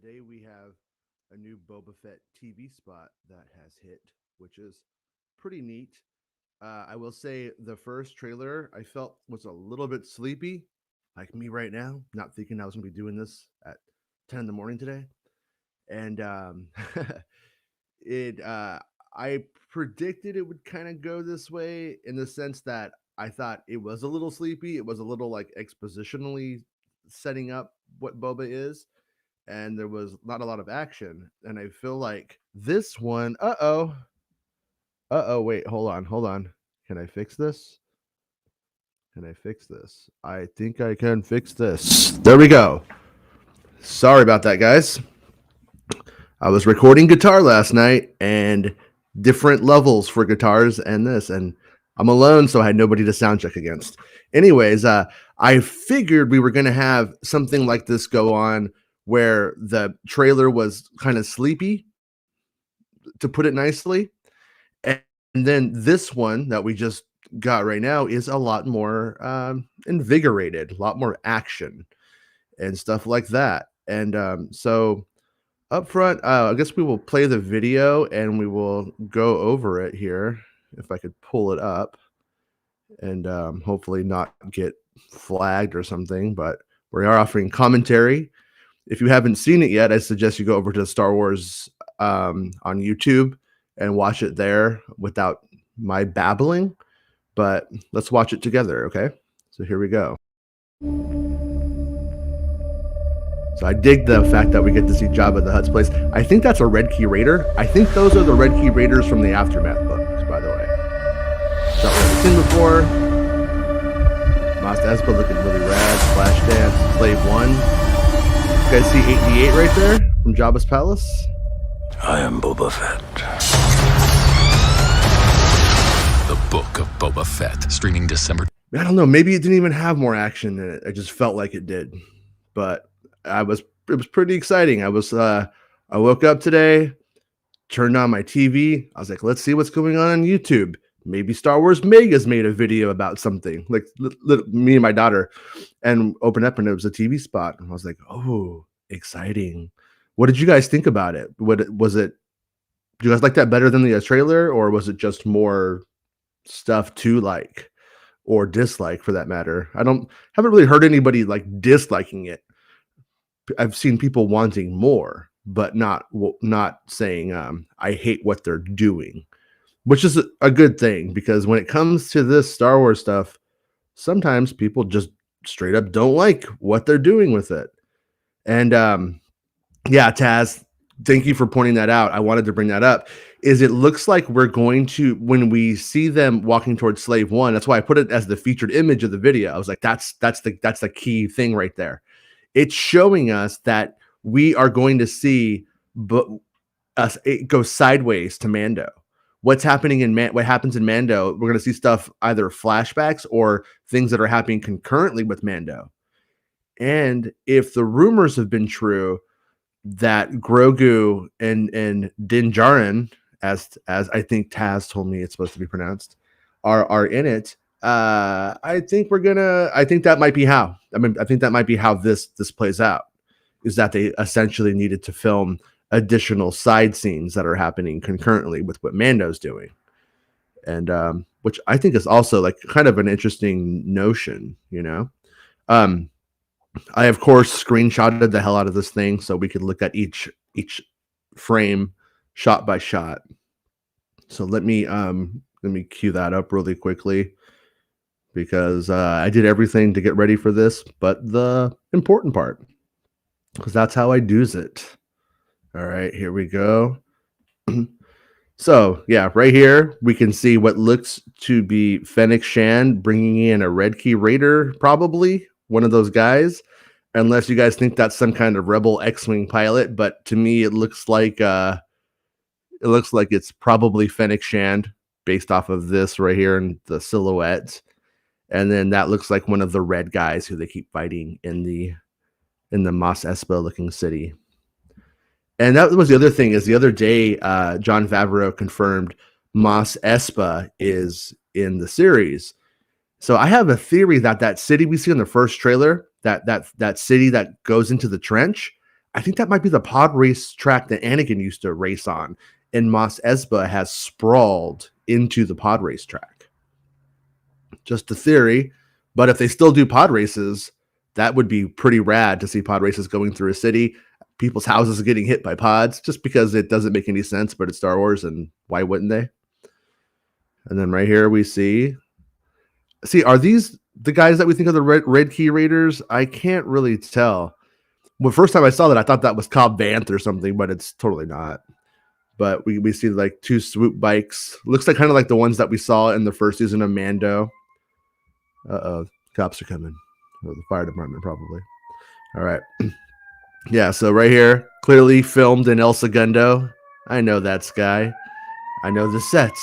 today we have a new Boba Fett TV spot that has hit, which is pretty neat. I will say the first trailer I felt was a little bit sleepy, like me right now, not thinking I was going to be doing this at 10 in the morning today. And it, I predicted it would kind of go this way in the sense that I thought it was a little sleepy. It was a little like expositionally setting up what Boba is, and there was not a lot of action. And I feel like this one, wait, hold on. Can I fix this? Can I fix this? I think I can fix this. There we go. Sorry about that, guys. I was recording guitar last night and different levels for guitars and this, and I'm alone, so I had nobody to sound check against. Anyways, I figured we were going to have something like this go on where the trailer was kind of sleepy, to put it nicely. And then this one that we just got right now is a lot more invigorated, a lot more action and stuff like that. And so up front, I guess we will play the video and we will go over it here. If I could pull it up and hopefully not get flagged or something, but we are offering commentary. If you haven't seen it yet, I suggest you go over to Star Wars on YouTube and watch it there without my babbling. But let's watch it together, okay? So here we go. So I dig the fact that we get to see Jabba the Hutt's place. I think that's a Red Key Raider. I think those are the Red Key Raiders from the Aftermath books, by the way. Shot we've seen before. Mos Espa looking really rad. Flashdance, Slave 1. You guys see 8D8 right there from Jabba's palace? I am Boba Fett. The Book of Boba Fett, streaming December. I don't know. Maybe it didn't even have more action in it. I just felt like it did. But it was pretty exciting. I woke up today, turned on my TV. I was like, let's see what's going on YouTube. Maybe Star Wars Mega's made a video about something, like me and my daughter, and opened up and it was a TV spot. And I was like, oh, exciting. What did you guys think about it? Was it? Do you guys like that better than the trailer, or was it just more stuff to like or dislike for that matter? Haven't really heard anybody like disliking it. I've seen people wanting more, but not saying I hate what they're doing, which is a good thing, because when it comes to this Star Wars stuff, sometimes people just straight up don't like what they're doing with it. And yeah, Taz, thank you for pointing that out. I wanted to bring that up. It looks like we're going to, when we see them walking towards Slave 1, that's why I put it as the featured image of the video. I was like, that's the key thing right there. It's showing us that we are going to see it go sideways to Mando. What's happening what happens in Mando, we're going to see stuff, either flashbacks or things that are happening concurrently with Mando. And if the rumors have been true that Grogu and Din Djarin, as I think Taz told me it's supposed to be pronounced, are in it, I think that might be how. I think that might be how this plays out, is that they essentially needed to film additional side scenes that are happening concurrently with what Mando's doing. And which I think is also like kind of an interesting notion, you know. I of course screenshotted the hell out of this thing so we could look at each frame shot by shot. So let me cue that up really quickly, because I did everything to get ready for this, but the important part, because that's how I do's it. All right, here we go. So yeah, right here we can see what looks to be Fennec Shand bringing in a Red Key Raider, probably one of those guys, unless you guys think that's some kind of Rebel X-wing pilot. But to me, it looks like it's probably Fennec Shand based off of this right here in the silhouette. And then that looks like one of the red guys who they keep fighting in the Mos Espa looking city. And that was the other thing, is the other day, Jon Favreau confirmed Mos Espa is in the series. So I have a theory that city we see in the first trailer, that city that goes into the trench, I think that might be the pod race track that Anakin used to race on, and Mos Espa has sprawled into the pod race track. Just a theory, but if they still do pod races, that would be pretty rad to see pod races going through a city. People's houses are getting hit by pods just because it doesn't make any sense, but it's Star Wars, and why wouldn't they? And then right here we see, are these the guys that we think of the Red Key Raiders? I can't really tell. Well, first time I saw that, I thought that was Cobb Vanth or something, but it's totally not. But we see like 2 swoop bikes. Looks like kind of like the ones that we saw in the first season of Mando. Cops are coming. Or the fire department, probably. All right. Yeah, so right here, clearly filmed in El Segundo. I know that sky. I know the sets.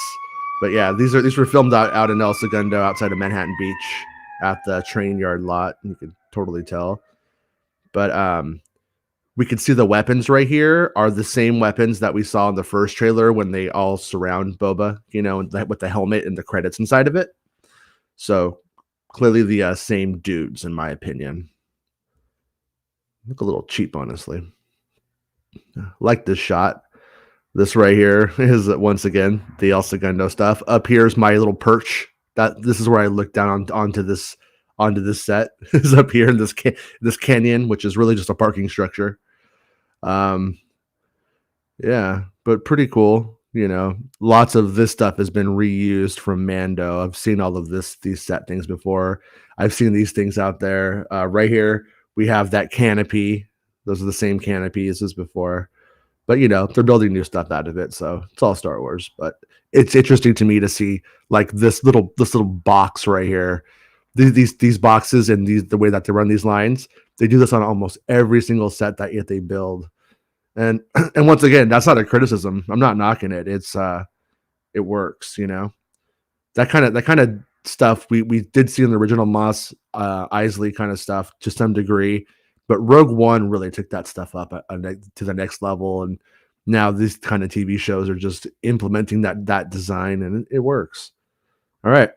But yeah, these were filmed out in El Segundo, outside of Manhattan Beach, at the train yard lot. You can totally tell. But we can see the weapons right here are the same weapons that we saw in the first trailer when they all surround Boba, with the helmet and the credits inside of it. So clearly the same dudes, in my opinion. Look a little cheap, honestly. Like this shot. This right here is, once again, the El Segundo stuff. Up here's my little perch. This is where I look down onto this set. Is up here in this canyon, which is really just a parking structure. Yeah, but pretty cool. Lots of this stuff has been reused from Mando. I've seen all of these set things before. I've seen these things out there. Right here, we have that canopy. Those are the same canopies as before. But they're building new stuff out of it, so it's all Star Wars. But it's interesting to me to see like this little box right here. These boxes and the way that they run these lines, they do this on almost every single set that they build. And once again, that's not a criticism. I'm not knocking it. It's it works, That kind of stuff we did see in the original Mos Eisley kind of stuff to some degree, but Rogue One really took that stuff up to the next level, and now these kind of TV shows are just implementing that design, and it works. All right.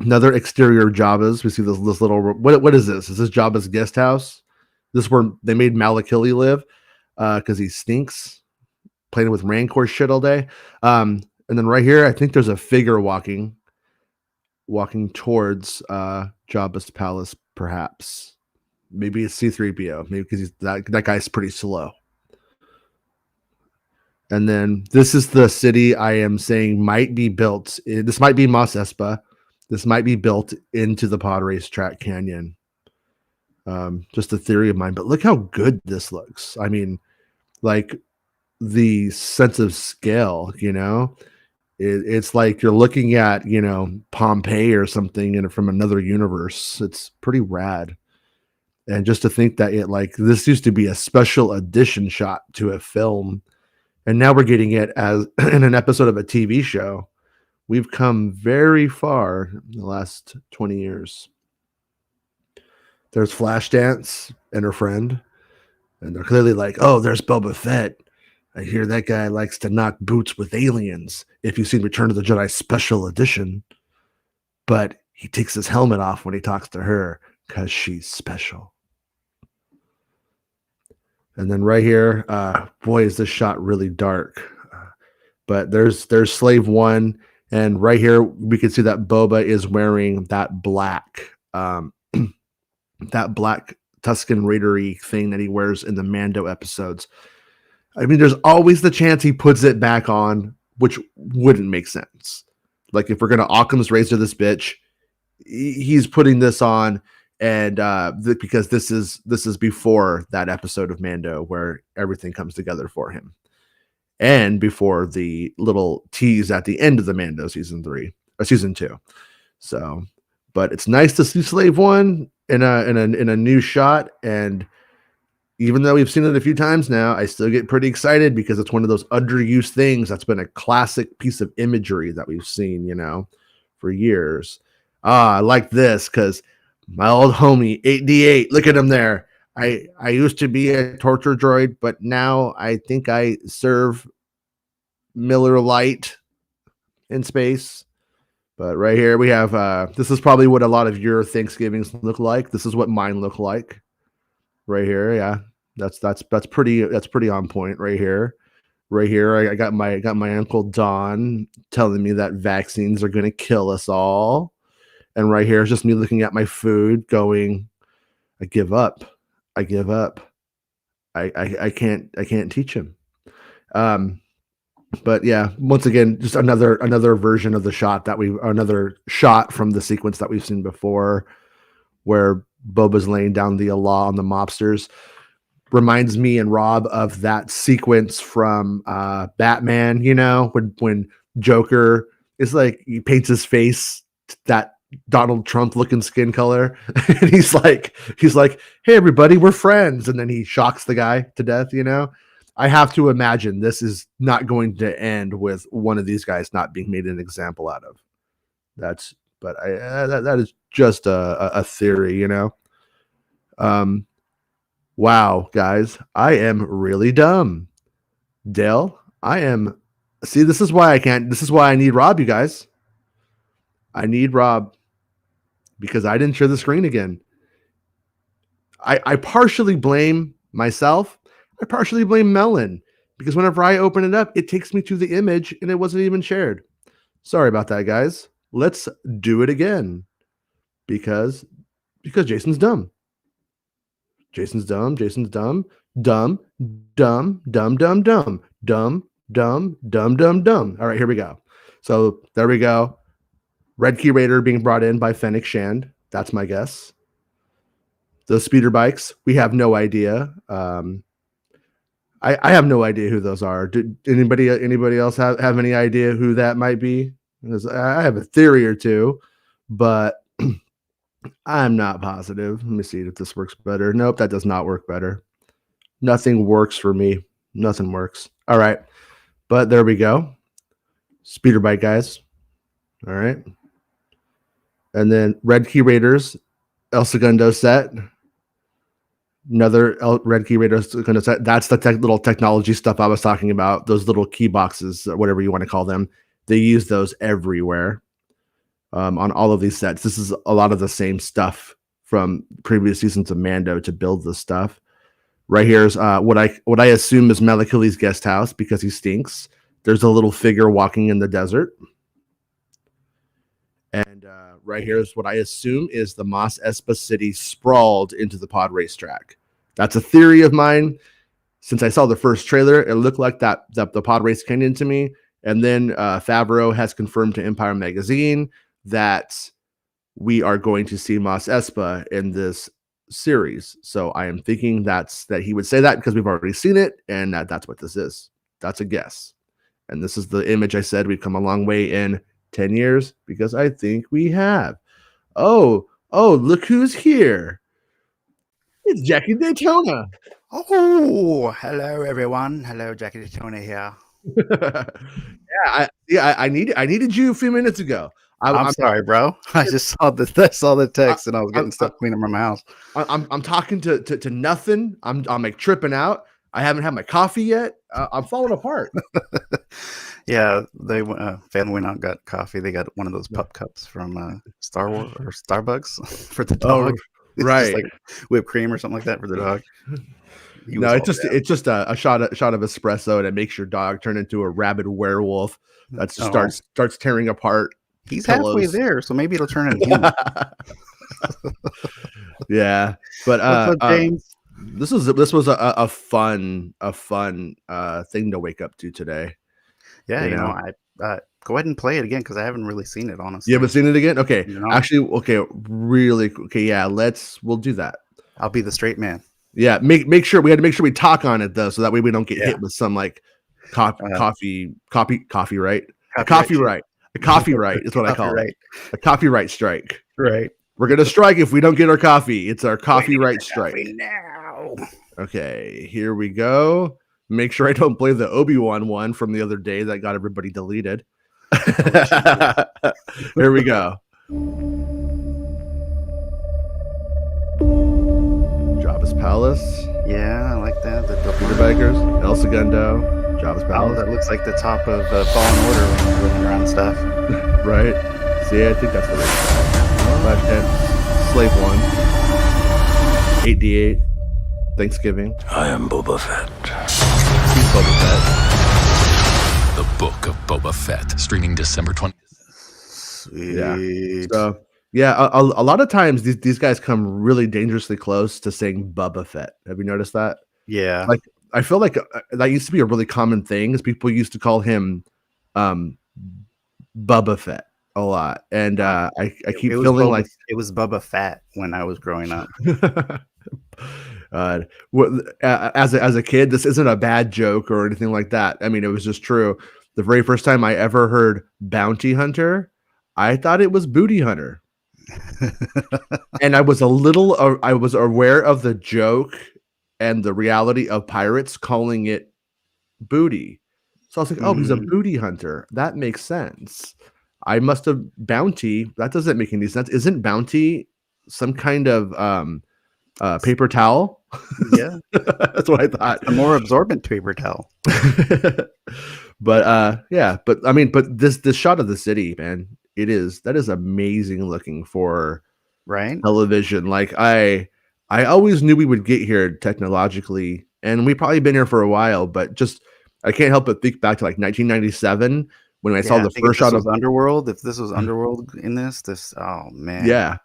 Another exterior Jabba's. We see this little, what is this? Is this Jabba's guest house? This is where they made Malakili live, because he stinks, playing with Rancor shit all day. And then right here, I think there's a figure walking towards Jabba's palace, perhaps. Maybe it's C-3PO, maybe because that guy's pretty slow. And then this is the city I am saying might be built. This might be Mos Espa. This might be built into the pod race track canyon. Just a theory of mine, but look how good this looks. I mean, like the sense of scale, it's like you're looking at, Pompeii or something from another universe. It's pretty rad. And just to think that this used to be a special edition shot to a film, and now we're getting it as in an episode of a TV show. We've come very far in the last 20 years. There's Flashdance and her friend, and they're clearly like, oh, there's Boba Fett. I hear that guy likes to knock boots with aliens, if you've seen Return of the Jedi Special Edition. But he takes his helmet off when he talks to her because she's special. And then right here, boy, is this shot really dark. But there's Slave One, and right here we can see that Boba is wearing that black Tusken Raidery thing that he wears in the Mando episodes. I mean, there's always the chance he puts it back on, which wouldn't make sense. Like, if we're gonna Occam's razor this bitch, he's putting this on. And because this is before that episode of Mando where everything comes together for him, and before the little tease at the end of the Mando season 2. So, but it's nice to see Slave One in a new shot. And even though we've seen it a few times now, I still get pretty excited because it's one of those underused things that's been a classic piece of imagery that we've seen, for years. I like this because my old homie 8D8, look at him there. I used to be a torture droid, but now I think I serve Miller Lite in space. But right here we have this is probably what a lot of your Thanksgivings look like. This is what mine look like. Right here, yeah. That's pretty on point right here. Right here, I got my Uncle Don telling me that vaccines are going to kill us all, and right here is just me looking at my food, going, "I give up. I give up. I can't teach him." But yeah, once again, just another version of another shot from the sequence that we've seen before, where Boba's laying down the law on the mobsters. Reminds me and Rob of that sequence from Batman, when Joker is like, he paints his face that Donald Trump looking skin color, and he's like, "Hey everybody, we're friends," and then he shocks the guy to death. I have to imagine this is not going to end with one of these guys not being made an example out of. That is just a theory, Wow, guys, I am really dumb. Dale, this is why I need Rob, you guys. I need Rob because I didn't share the screen again. I partially blame myself. I partially blame Melon because whenever I open it up, it takes me to the image and it wasn't even shared. Sorry about that, guys. Let's do it again because Jason's dumb. Jason's dumb. Jason's dumb. Dumb, dumb, dumb, dumb, dumb, dumb, dumb, dumb, dumb, dumb. All right, here we go. So there we go. Red Key Raider being brought in by Fennec Shand. That's my guess. Those speeder bikes, we have no idea. I have no idea who those are. Did anybody else have any idea who that might be? Because I have a theory or two, but I'm not positive. Let me see if this works better. Nope, that does not work better. Nothing works for me. Nothing works. All right. But there we go. Speeder bike guys. All right. And then Red Key Raiders, El Segundo set. Another Red Key Raiders Segundo set. That's the little technology stuff I was talking about. Those little key boxes, or whatever you want to call them. They use those everywhere. On all of these sets. This is a lot of the same stuff from previous seasons of Mando to build this stuff. Right here's what I assume is Malakili's guest house because he stinks. There's a little figure walking in the desert. And right here is what I assume is the Mos Espa city sprawled into the pod racetrack. That's a theory of mine. Since I saw the first trailer, it looked like that the pod race came into me. And then Favreau has confirmed to Empire Magazine that we are going to see Mos Espa in this series. So I am thinking that he would say that because we've already seen it, and that's what this is. That's a guess. And this is the image I said we've come a long way in 10 years because I think we have. Oh, look who's here. It's Jackie Daytona. Oh, hello everyone. Hello, Jackie Daytona here. I needed you a few minutes ago. I'm sorry, bro. I just saw the text and I was getting stuff cleaning around my house. I'm talking to nothing. I'm like tripping out. I haven't had my coffee yet. I'm falling apart. Yeah, they Fan went out and got coffee. They got one of those pup cups from Star Wars or Starbucks for the dog. Right, like whipped cream or something like that for the dog. No, it's just a shot of espresso, and it makes your dog turn into a rabid werewolf that starts tearing apart. He's pillows. Halfway there, so maybe it'll turn into him. Yeah, but What's up, James? This was a fun thing to wake up to today. Yeah, you know I go ahead and play it again because I haven't really seen it, honestly. You haven't seen it again? Okay, actually, really. Okay, yeah, we'll do that. I'll be the straight man. Yeah, make sure we talk on it though, so that way we don't get hit with some like copyright. A copyright is what I call it. A copyright strike. Right. We're gonna strike if we don't get our coffee. It's our copyright strike. Now. Okay, here we go. Make sure I don't play the Obi-Wan one from the other day that got everybody deleted. Here we go. Jabba's Palace. Yeah, I like that. The Peter Bikers, El Segundo, Jabba's Palace. That looks like the top of Fallen Order when you're looking around stuff. Right. See, I think that's the right side. Slave 1. 8d8. Thanksgiving. I am Boba Fett. He's Boba Fett. The Book of Boba Fett, streaming December 20th. Sweet. So yeah, a lot of times these guys come really dangerously close to saying Bubba Fett. Have you noticed that? Yeah. Like, I feel like that used to be a really common thing, is people used to call him Bubba Fett a lot, and I keep feeling like it was Bubba Fat when I was growing up. as a kid, this isn't a bad joke or anything like that. I mean, it was just true. The very first time I ever heard bounty hunter, I thought it was booty hunter. And I was I was aware of the joke and the reality of pirates calling it booty. So I was like, oh, he's a booty hunter. That makes sense. I must have bounty. That doesn't make any sense. Isn't bounty some kind of paper towel? Yeah. That's what I thought. A more absorbent paper towel. But I mean, but this shot of the city, man, that is amazing looking for Right? television. Like I always knew we would get here technologically, and we've probably been here for a while, but just I can't help but think back to like 1997 when I saw the first shot of Underworld. If this was Underworld in this, oh man. Yeah.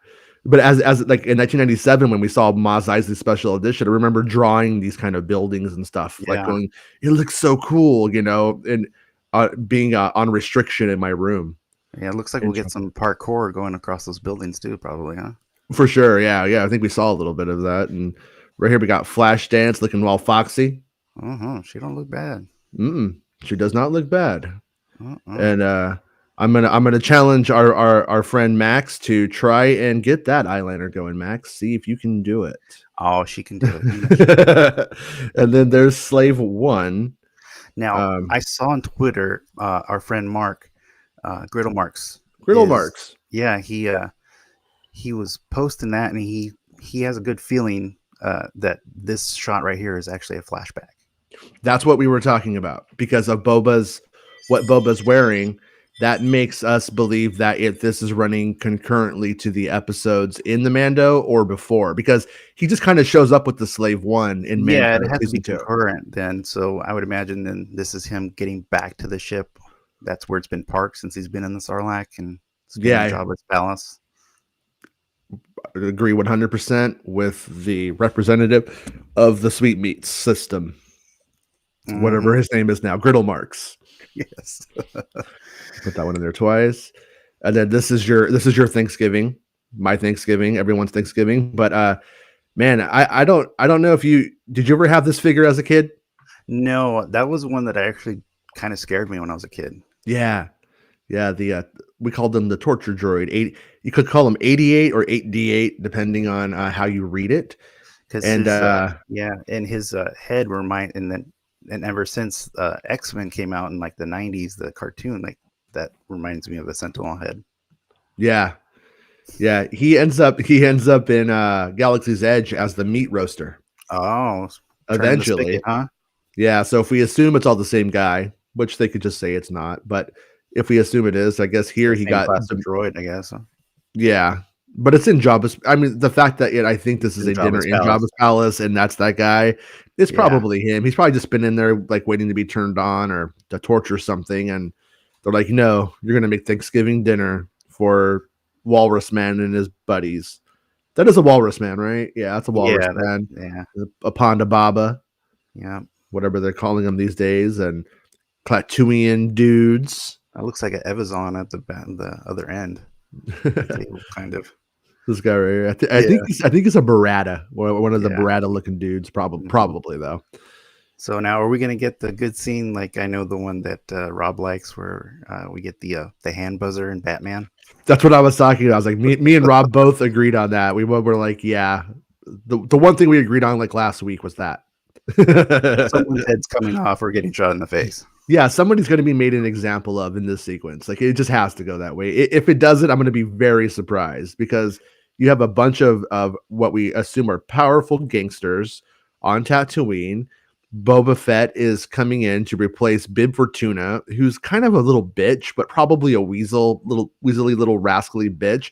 But as like in 1997 when we saw Mos Eisley's special edition, I remember drawing these kind of buildings and stuff, like going, it looks so cool, you know, and being on restriction in my room. Yeah, it looks like we'll get some parkour going across those buildings too, probably, huh? For sure, yeah. I think we saw a little bit of that, and right here we got Flashdance looking all foxy. She don't look bad. She does not look bad. And I'm gonna challenge our friend Max to try and get that eyeliner going. Max, see if you can do it. Oh, she can do it. And then there's Slave 1. Now I saw on Twitter our friend Mark. Griddle Marks. Yeah, he was posting that, and he has a good feeling that this shot right here is actually a flashback. That's what we were talking about, because of what Boba's wearing. That makes us believe that this is running concurrently to the episodes in the Mando or before, because he just kind of shows up with the Slave 1 in Mando. Yeah, it has to be concurrent then. So I would imagine then this is him getting back to the ship. That's where it's been parked since he's been in the Sarlacc and Jabba's palace. I agree 100% with the representative of the sweetmeats system, whatever his name is now, Griddle Marks. Yes. Put that one in there twice. And then this is your Thanksgiving, my Thanksgiving, everyone's Thanksgiving. But man, I don't know if did you ever have this figure as a kid? No, that was one that actually kind of scared me when I was a kid. Yeah. We called them the torture droid. You could call them 88 or 8D8 depending on how you read it. And his head and ever since X-Men came out in like the 90s, the cartoon, like that reminds me of a Sentinel head. Yeah. He ends up in Galaxy's Edge as the meat roaster. Oh, eventually, spigot, huh? Yeah. So if we assume it's all the same guy, which they could just say it's not, but if we assume it is, I guess here he got the droid, I guess. Yeah. But it's in Jabba's. I mean, the fact that I think this is a dinner in Jabba's palace, and that's that guy. It's probably him. He's probably just been in there, like waiting to be turned on or to torture something. And they're like, "No, you're gonna make Thanksgiving dinner for Walrus Man and his buddies." That is a Walrus Man, right? Yeah, that's a Walrus Man. A Ponda Baba. Yeah, whatever they're calling them these days, and Klatooinian dudes. That looks like an Evazon at the other end. Kind of. This guy right here. I think he's a Barada, one of the Barada looking dudes. Probably though. So now, are we gonna get the good scene? Like I know the one that Rob likes, where we get the hand buzzer in Batman. That's what I was talking about. I was like, me and Rob both agreed on that. We were like, yeah. The one thing we agreed on like last week was that someone's head's coming off or getting shot in the face. Yeah, somebody's going to be made an example of in this sequence. Like, it just has to go that way. If it doesn't, I'm going to be very surprised, because you have a bunch of what we assume are powerful gangsters on Tatooine. Boba Fett is coming in to replace Bib Fortuna, who's kind of a little bitch, but probably a weaselly little rascally bitch.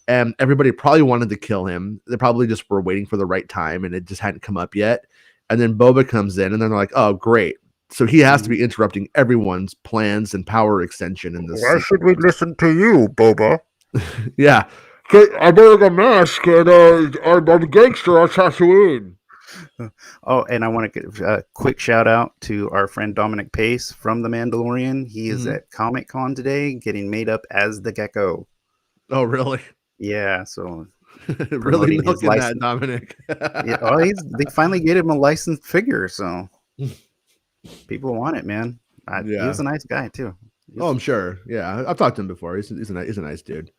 and everybody probably wanted to kill him. They probably just were waiting for the right time, and it just hadn't come up yet. And then Boba comes in, and then they're like, "Oh, great!" So he has to be interrupting everyone's plans and power extension in this. Why should we listen to you, Boba? Yeah. I wear a mask, and I'm a gangster on Tatooine. Oh, and I want to give a quick shout out to our friend Dominic Pace from The Mandalorian. He is at Comic-Con today getting made up as the Gecko. Oh, really? Yeah, so really milking that, Dominic. Yeah, they finally get him a licensed figure, so people want it, man. He was a nice guy too. I'm sure. Yeah, I've talked to him before. He's a nice dude.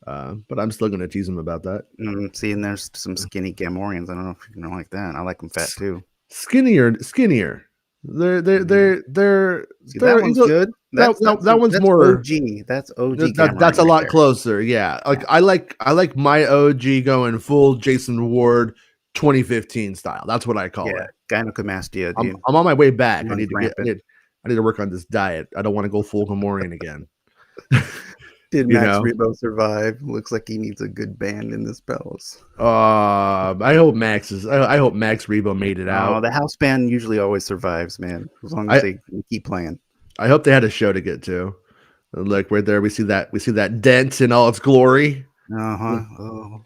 But I'm still going to tease him about that. Seeing there's some skinny Gamorreans. I don't know if you know like that. I like them fat too. Skinnier. They're See, that one's good. That one's more OG. That's OG. That's a lot closer. Yeah. Like I like my OG going full Jason Ward 2015 style. That's what I call it. Gynecomastia. I'm on my way back. I need to work on this diet. I don't want to go full Gamorrean again. Did Max Rebo survive? Looks like he needs a good band in this palace. I hope Max Rebo made it out. Oh, the house band usually always survives, man. As long as they keep playing. I hope they had a show to get to. Like right there, we see that dent in all its glory. Oh.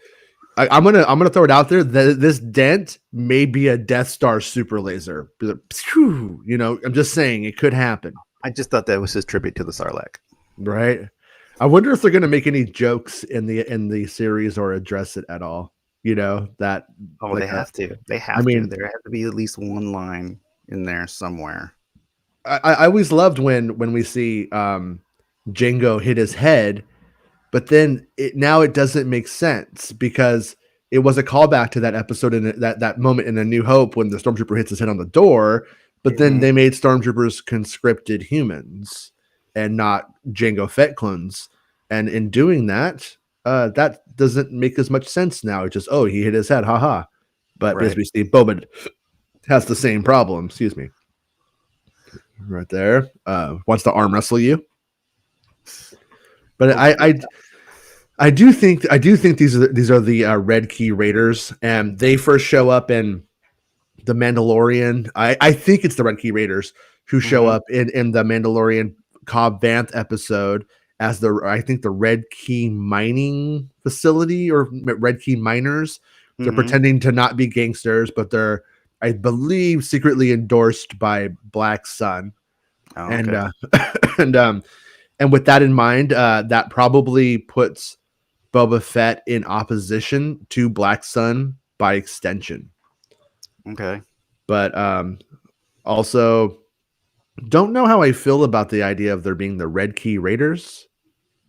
I'm gonna throw it out there that this dent may be a Death Star super laser. I'm just saying it could happen. I just thought that was his tribute to the Sarlacc. Right. I wonder if they're gonna make any jokes in the series or address it at all. That. Oh, like they have to. They have to. There has to be at least one line in there somewhere. I always loved when we see Jango hit his head, but then it doesn't make sense because it was a callback to that episode in that moment in A New Hope when the stormtrooper hits his head on the door, but then they made stormtroopers conscripted humans and not Jango Fett clones, and in doing that, that doesn't make as much sense now. It's just he hit his head, haha. But as we see, Boba has the same problem. Excuse me. Right there, wants to arm wrestle you. But I do think these are the Red Key Raiders, and they first show up in the Mandalorian. I think it's the Red Key Raiders who show up in the Mandalorian Cobb Vanth episode as the Red Key mining facility or Red Key miners. They're pretending to not be gangsters, but they're, I believe, secretly endorsed by Black Sun. Oh, okay. And with that in mind, that probably puts Boba Fett in opposition to Black Sun by extension. Okay. But also don't know how I feel about the idea of there being the Red Key Raiders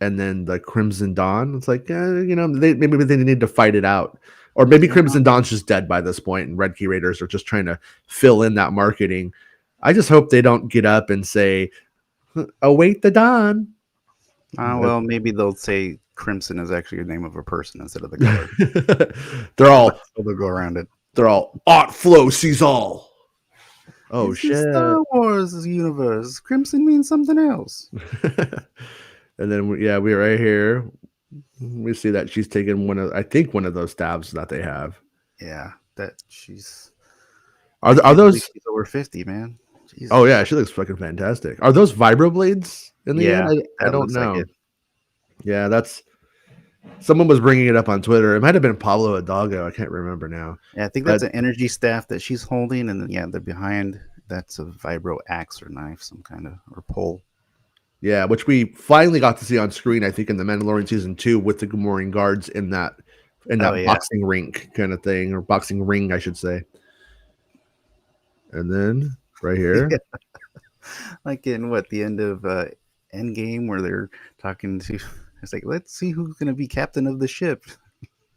and then the Crimson Dawn. It's like, maybe they need to fight it out. Or maybe Crimson Dawn's just dead by this point and Red Key Raiders are just trying to fill in that marketing. I just hope they don't get up and say, await the dawn. Well, maybe they'll say Crimson is actually the name of a person instead of the color. They'll go around it. They're all Art Flow sees all. Oh, it's shit. Star Wars universe. Crimson means something else. And then we're right here. We see that she's taking one of those stabs that they have. Yeah, that she's. Are those? She's over 50, man. Jesus. Oh yeah, she looks fucking fantastic. Are those vibroblades in the end? I don't know. Like yeah, that's. Someone was bringing it up on Twitter. It might have been Pablo Hidalgo. I can't remember now. Yeah, I think that's an energy staff that she's holding, and then they're behind. That's a vibro axe or knife, some kind of or pole. Yeah, which we finally got to see on screen. I think in the Mandalorian season 2 with the Gamorrean guards in that boxing rink kind of thing, or boxing ring, I should say. And then right here, like in the end of Endgame, where they're talking to. It's like, let's see who's going to be captain of the ship.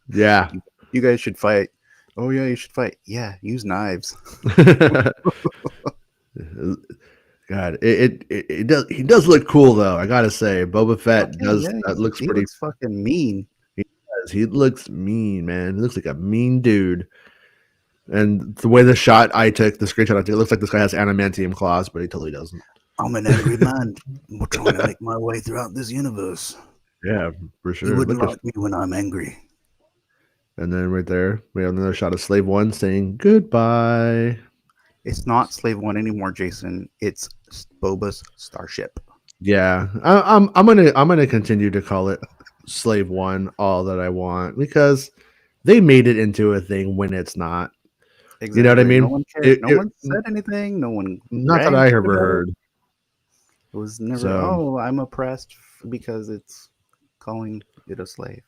Yeah. You guys should fight. Oh, yeah, you should fight. Yeah, use knives. God, it does. He does look cool, though. I got to say, Boba Fett looks pretty. Looks fucking mean. He does. He looks mean, man. He looks like a mean dude. And the way the screenshot I took, it looks like this guy has adamantium claws, but he totally doesn't. I'm an angry man. I'm trying to make my way throughout this universe. Yeah, for sure. You wouldn't like me when I'm angry. And then right there, we have another shot of Slave One saying goodbye. It's not Slave One anymore, Jason. It's Boba's starship. Yeah, I'm gonna continue to call it Slave One all that I want because they made it into a thing when it's not. Exactly. You know what I mean? No one cared. No one said anything. No one. Not that I ever heard. It was never. Oh, I'm oppressed because it's calling it a slave.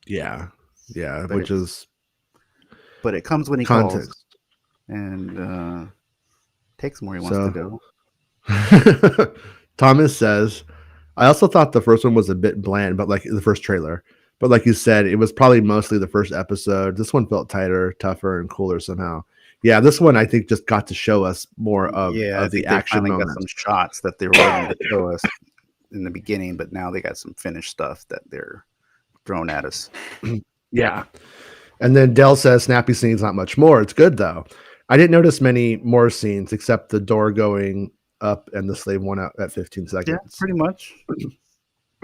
Yeah, but which is. But it comes when he calls, and takes him where he wants to go. Thomas says, I also thought the first one was a bit bland, but like the first trailer. But like you said, it was probably mostly the first episode. This one felt tighter, tougher, and cooler somehow. Yeah, this one I think just got to show us more of the action moments. Got some shots that they were waiting to show us in the beginning, but now they got some finished stuff that they're throwing at us. Yeah. And then Dell says snappy scenes, not much more. It's good though. I didn't notice many more scenes except the door going up and the slave one out at 15 seconds. Yeah, pretty much.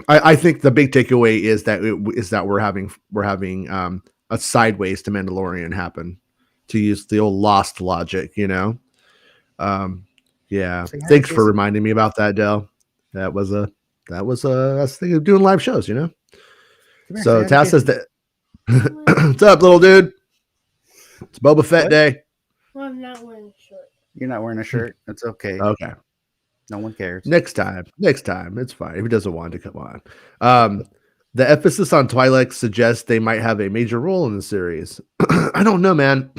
I think the big takeaway is that we're having a sideways to Mandalorian happen, to use the old Lost logic, you know. Yeah. Thanks for reminding me about that, Dell. That was us thinking of doing live shows, you know. So Taz says that. What's up, little dude? It's Boba Fett Day. Well, I'm not wearing a shirt. You're not wearing a shirt? That's okay. Okay. No one cares. Next time. It's fine. If he doesn't want to, come on. The emphasis on Twi'lek suggests they might have a major role in the series. I don't know, man.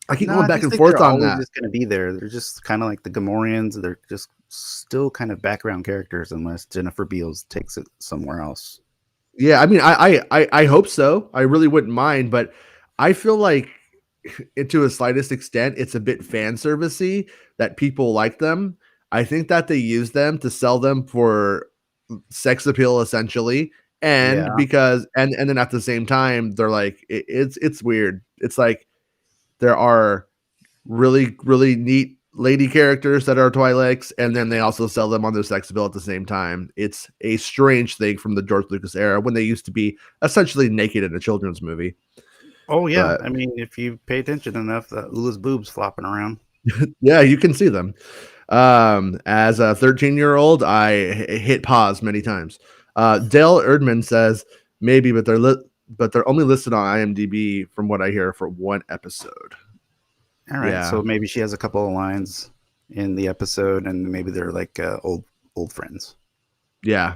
I keep going back and forth on that. They're just going to be there. They're just kind of like the Gamorreans. They're just still kind of background characters unless Jennifer Beals takes it somewhere else. Yeah, I mean, I hope so. I really wouldn't mind, but I feel like to a slightest extent, it's a bit fan servicey that people like them. I think that they use them to sell them for sex appeal, essentially, and because and then at the same time, they're like it's weird. It's like there are really neat lady characters that are Twi'leks, and then they also sell them on their sex appeal at the same time. It's a strange thing from the George Lucas era when they used to be essentially naked in a children's movie. Oh yeah, but, I mean, if you pay attention enough, Ula's boobs flopping around. Yeah, you can see them. As a 13-year-old, I hit pause many times. Dale Erdman says maybe, but they're only listed on IMDb from what I hear for one episode. All right, so maybe she has a couple of lines in the episode, and maybe they're like old friends. Yeah.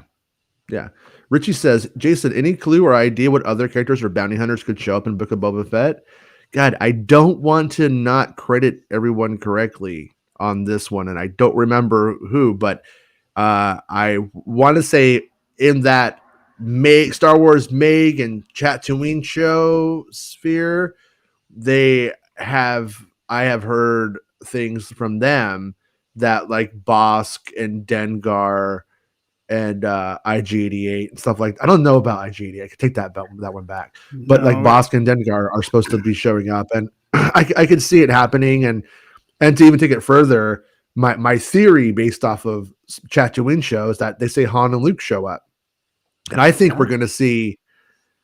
Richie says, Jason, any clue or idea what other characters or bounty hunters could show up in Book of Boba Fett? God, I don't want to not credit everyone correctly on this one, and I don't remember who, but I want to say in that Star Wars Meg and Tatooine show sphere, I have heard things from them that like Bosk and Dengar and IG-88 and stuff like that. I don't know about IG-88. I could take that one back. But like Bosk and Dengar are supposed to be showing up, and I could see it happening. And to even take it further, my theory based off of Tatooine show is that they say Han and Luke show up. And I think we're going to see,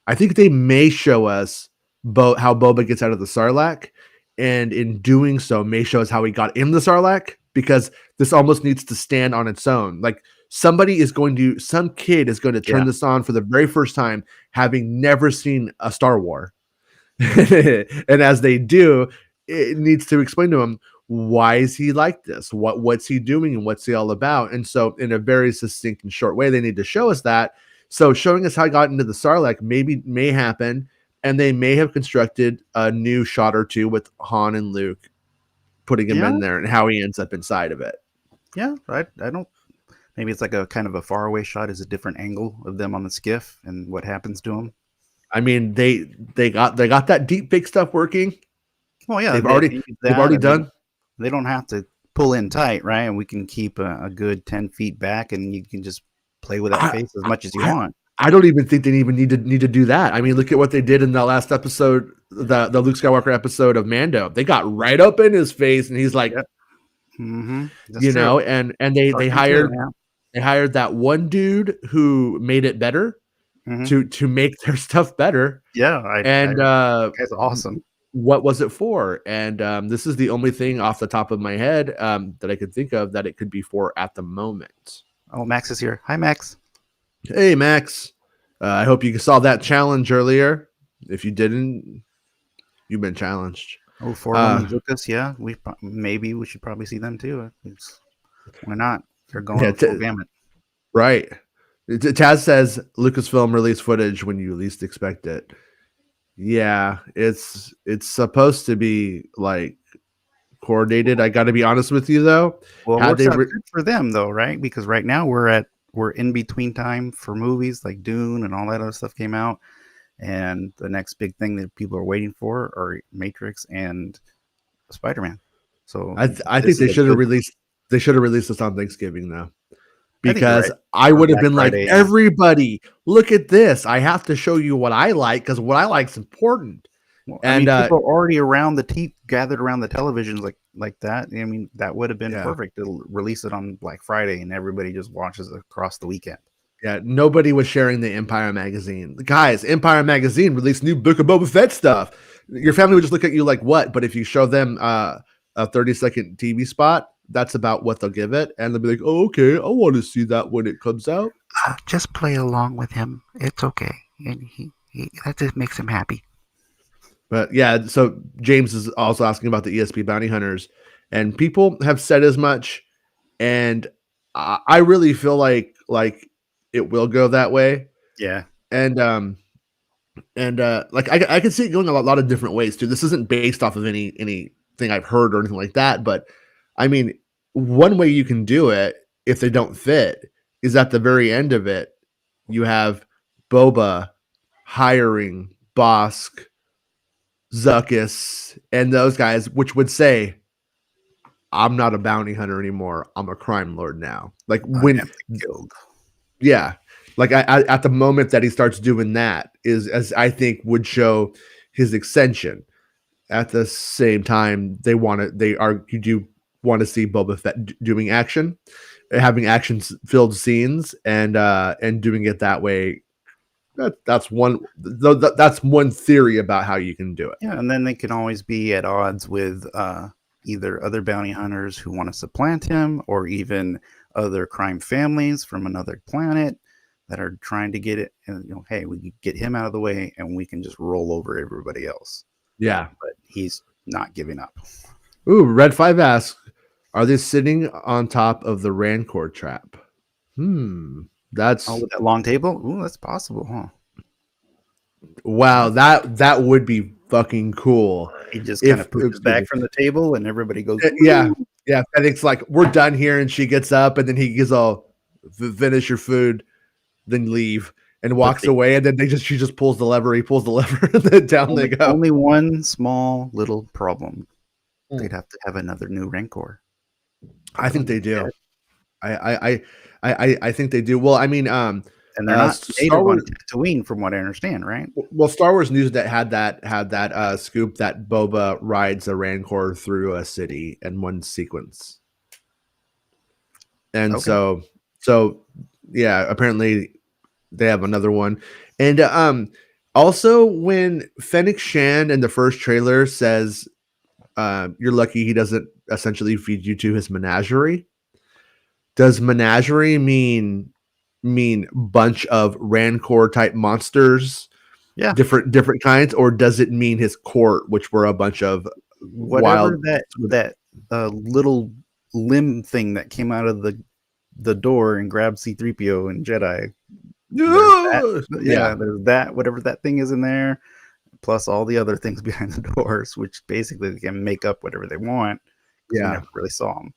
I think they may show us how Boba gets out of the Sarlacc, and in doing so may show us how he got in the Sarlacc, because this almost needs to stand on its own. Like some kid is going to turn this on for the very first time, having never seen a Star Wars. And as they do, it needs to explain to him, why is he like this? What's he doing and what's he all about? And so in a very succinct and short way, they need to show us that. So showing us how he got into the Sarlacc may happen, and they may have constructed a new shot or two with Han and Luke, putting him in there and how he ends up inside of it. Yeah, I don't. Maybe it's like a kind of a faraway shot, is a different angle of them on the skiff and what happens to them. I mean, they got that deep fake stuff working. Well, yeah, they've already done. They don't have to pull in tight, right? And we can keep a good 10 feet back, and you can just play with that face as much as you want. I don't even think they even need to do that. I mean, look at what they did in the last episode, the Luke Skywalker episode of Mando. They got right up in his face, and he's like, you know, and they hired that one dude who made it better. to make their stuff better. Yeah, That's awesome. What was it for? And this is the only thing off the top of my head that I could think of that it could be for at the moment. Oh, Max is here. Hi, Max. Hey, Max. I hope you saw that challenge earlier. If you didn't, you've been challenged. Oh, 4 Women's Lucas. Yeah, we should probably see them too. Why not? They're going full gamut. Right. Taz says Lucasfilm released footage when you least expect it. Yeah, it's supposed to be like coordinated. I got to be honest with you though. Well, it works out good for them though, right? Because right now we're in between time for movies like Dune and all that other stuff came out, and the next big thing that people are waiting for are Matrix and Spider-Man. So I think they should have released. They should have released this on Thanksgiving though. Because I would have been like, everybody, look at this. I have to show you what I like because what I like is important. Well, and people are already around gathered around the televisions like that. I mean, that would have been perfect to release it on Black Friday and everybody just watches it across the weekend. Yeah, nobody was sharing the Empire magazine. Guys, Empire magazine released new Book of Boba Fett stuff. Your family would just look at you like, what? But if you show them a 30-second TV spot, that's about what they'll give it, and they'll be like, "Oh, okay, I want to see that when it comes out." Just play along with him; it's okay, and he that just makes him happy. But yeah, so James is also asking about the ESP bounty hunters, and people have said as much, and I really feel like it will go that way. Yeah, and like I can see it going a lot of different ways too. This isn't based off of anything I've heard or anything like that, but I mean, one way you can do it if they don't fit is at the very end of it, you have Boba hiring Bosk, Zuckuss, and those guys, which would say, I'm not a bounty hunter anymore. I'm a crime lord now. Like when killed. Yeah. Like I at the moment that he starts doing that is, as I think, would show his ascension. At the same time, you do want to see Boba Fett doing action, having action-filled scenes, and doing it that way. That's one theory about how you can do it. Yeah, and then they can always be at odds with either other bounty hunters who want to supplant him, or even other crime families from another planet that are trying to get it. And hey, we can get him out of the way, and we can just roll over everybody else. Yeah, but he's not giving up. Ooh, Red 5 asks, are they sitting on top of the Rancor trap? That's with that long table. Ooh, that's possible, huh? Wow, that would be fucking cool. He just kind of pushes back from the table, and everybody goes. Yeah. Fennec's like, we're done here, and she gets up, and then he goes, "Oh, finish your food, then leave," and walks away, and then she just pulls the lever. He pulls the lever, and then down they go. Only one small little problem. They'd have to have another new Rancor. I think they do. I think they do. Well, I mean, and they're not native on Tatooine, from what I understand, right? Well, Star Wars News that had that scoop that Boba rides a Rancor through a city in one sequence, and so yeah, apparently they have another one, and also when Fennec Shand in the first trailer says, "You're lucky he doesn't essentially feed you to his menagerie." Does menagerie mean bunch of Rancor type monsters? Yeah, different kinds, or does it mean his court, which were a bunch of whatever that little limb thing that came out of the door and grabbed C-3PO and Jedi? There's that, whatever that thing is in there, plus all the other things behind the doors, which basically they can make up whatever they want. Yeah, we never really saw them.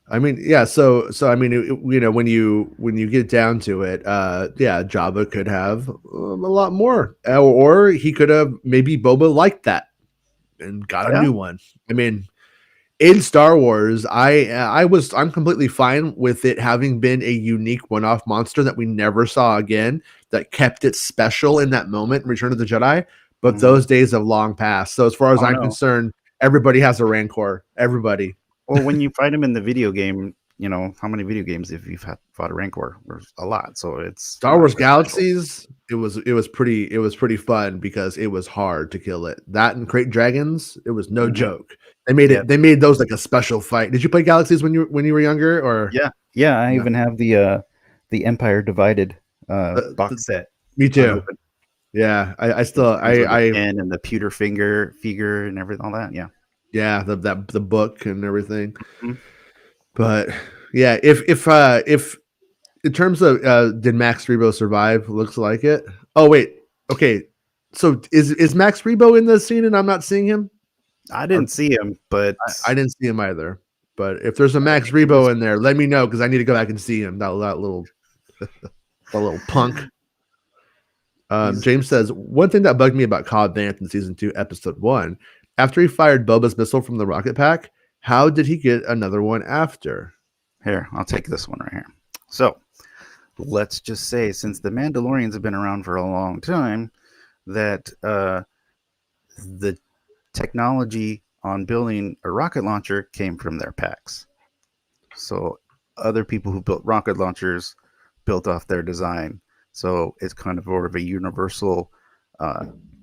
I mean, yeah. So I mean, when you get down to it, Jabba could have a lot more, or he could have maybe Boba liked that and got a new one. I mean, in Star Wars, I'm completely fine with it having been a unique one-off monster that we never saw again, that kept it special in that moment in Return of the Jedi. But those days have long passed. So as far as I'm concerned, everybody has a Rancor. Everybody. Well, when you fight him in the video game, how many video games have you fought a Rancor? There's a lot, so it's Star Wars Galaxies. It was pretty fun because it was hard to kill it. That and Crate Dragons, it was no joke. They made those like a special fight. Did you play Galaxies when you were younger? Or yeah, I even have the Empire Divided box set. Me too. Yeah, I still and the pewter figure and everything, all that. Yeah, the book and everything. Mm-hmm. But yeah, if in terms of did Max Rebo survive? Looks like it. Oh wait, okay. So is Max Rebo in the scene and I'm not seeing him? I didn't see him, but I didn't see him either. But if there's a Max Rebo in there, let me know because I need to go back and see him. That little punk. James says, one thing that bugged me about Cobb Vanth in season 2, episode 1, after he fired Boba's missile from the rocket pack, how did he get another one after? Here, I'll take this one right here. So let's just say, since the Mandalorians have been around for a long time, that the technology on building a rocket launcher came from their packs. So other people who built rocket launchers built off their design. So it's kind of more of a universal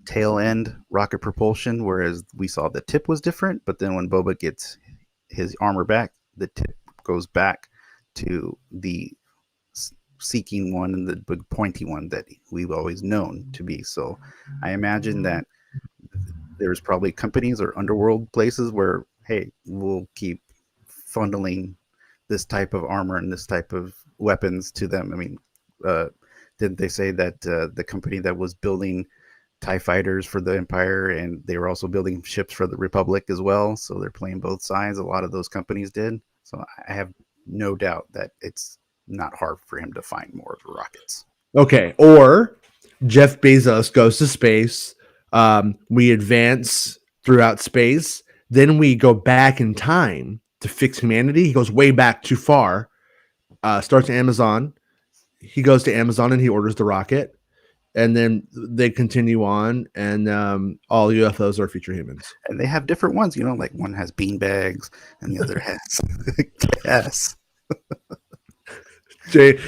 tail end rocket propulsion, whereas we saw the tip was different. But then when Boba gets his armor back, the tip goes back to the seeking one and the big pointy one that we've always known to be. So I imagine that there's probably companies or underworld places where, hey, we'll keep funneling this type of armor and this type of weapons to them. I mean, didn't they say that the company that was building TIE fighters for the Empire, and they were also building ships for the Republic as well? So they're playing both sides. A lot of those companies did. So I have no doubt that it's not hard for him to find more rockets. Okay. Or Jeff Bezos goes to space. We advance throughout space. Then we go back in time to fix humanity. He goes way back too far. Starts Amazon. He goes to Amazon and he orders the rocket. And then they continue on, and all UFOs are future humans. And they have different ones, like one has beanbags and the other has gas. Good.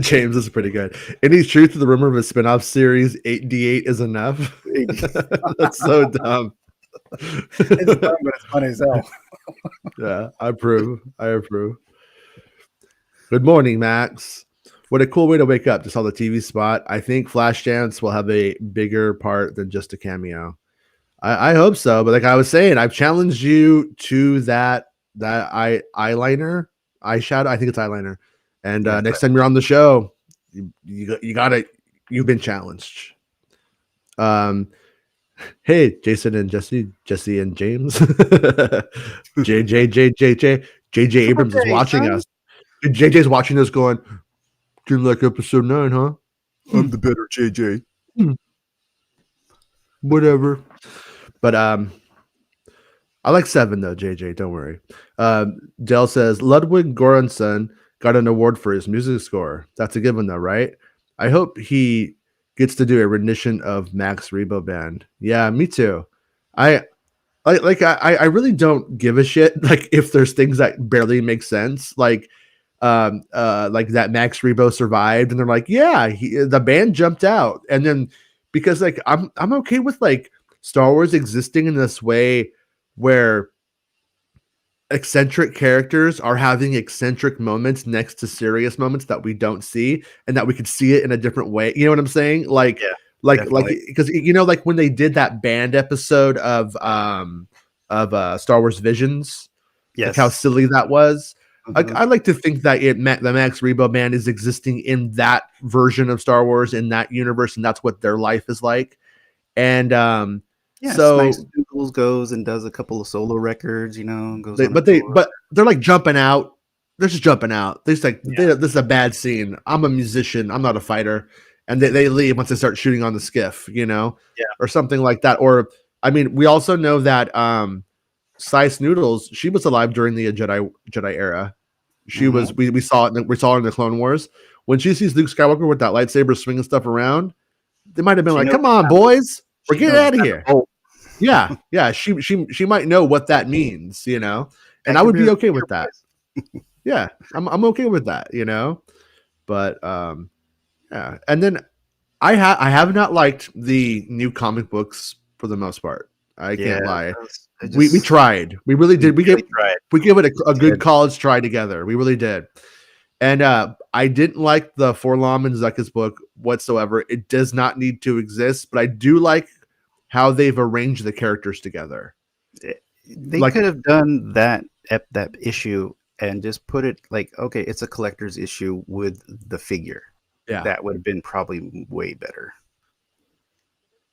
James is pretty good. Any truth to the rumor of a spinoff series 8D8 is enough? That's so dumb. It's dumb, but it's funny as hell. Yeah, I approve. Good morning, Max. What a cool way to wake up. Just saw the TV spot. I think Flashdance will have a bigger part than just a cameo. I hope so. But like I was saying, I've challenged you to that eyeliner, eyeshadow. I think it's eyeliner. And next time you're on the show, you got it. You've been challenged. Hey, Jason and Jesse and James. JJ Abrams is watching us. JJ's watching us going, didn't like episode 9, huh? I'm the better JJ. Whatever. But I like 7 though, JJ. Don't worry. Dell says Ludwig Göransson got an award for his music score. That's a good one though, right? I hope he gets to do a rendition of Max Rebo Band. Yeah, me too. I really don't give a shit like if there's things that barely make sense. Like that Max Rebo survived, and they're like, yeah, the band jumped out, and then because like I'm okay with like Star Wars existing in this way where eccentric characters are having eccentric moments next to serious moments that we don't see, and that we could see it in a different way. You know what I'm saying? Like, yeah, like because like when they did that band episode of Star Wars Visions, yes, like how silly that was. I like to think that the Max Rebo Band is existing in that version of Star Wars, in that universe, and that's what their life is like. And so Nice Doodles goes and does a couple of solo records, but they're like jumping out. They're just jumping out. They're just like, this is a bad scene. I'm a musician. I'm not a fighter. And they leave once they start shooting on the skiff, or something like that. Or I mean, we also know that Slice Noodles, she was alive during the Jedi era. She was. We saw it. We saw her in the Clone Wars when she sees Luke Skywalker with that lightsaber swinging stuff around. They might have been like, "Come on, boys, we're getting out of here." Yeah. She might know what that means, and I would be okay with that. Yeah, I'm okay with that, you know. But yeah, and then I have not liked the new comic books for the most part. I Yeah, can't lie. I We just tried. We really we did. really tried. We gave it a We good did. college try together. We really did. And I didn't like the Forlom and Zuckus book whatsoever. It does not need to exist, but I do like how they've arranged the characters together. They Like, could have done that issue and just put it like, okay, it's a collector's issue with the figure. yeah. That would have been probably way better.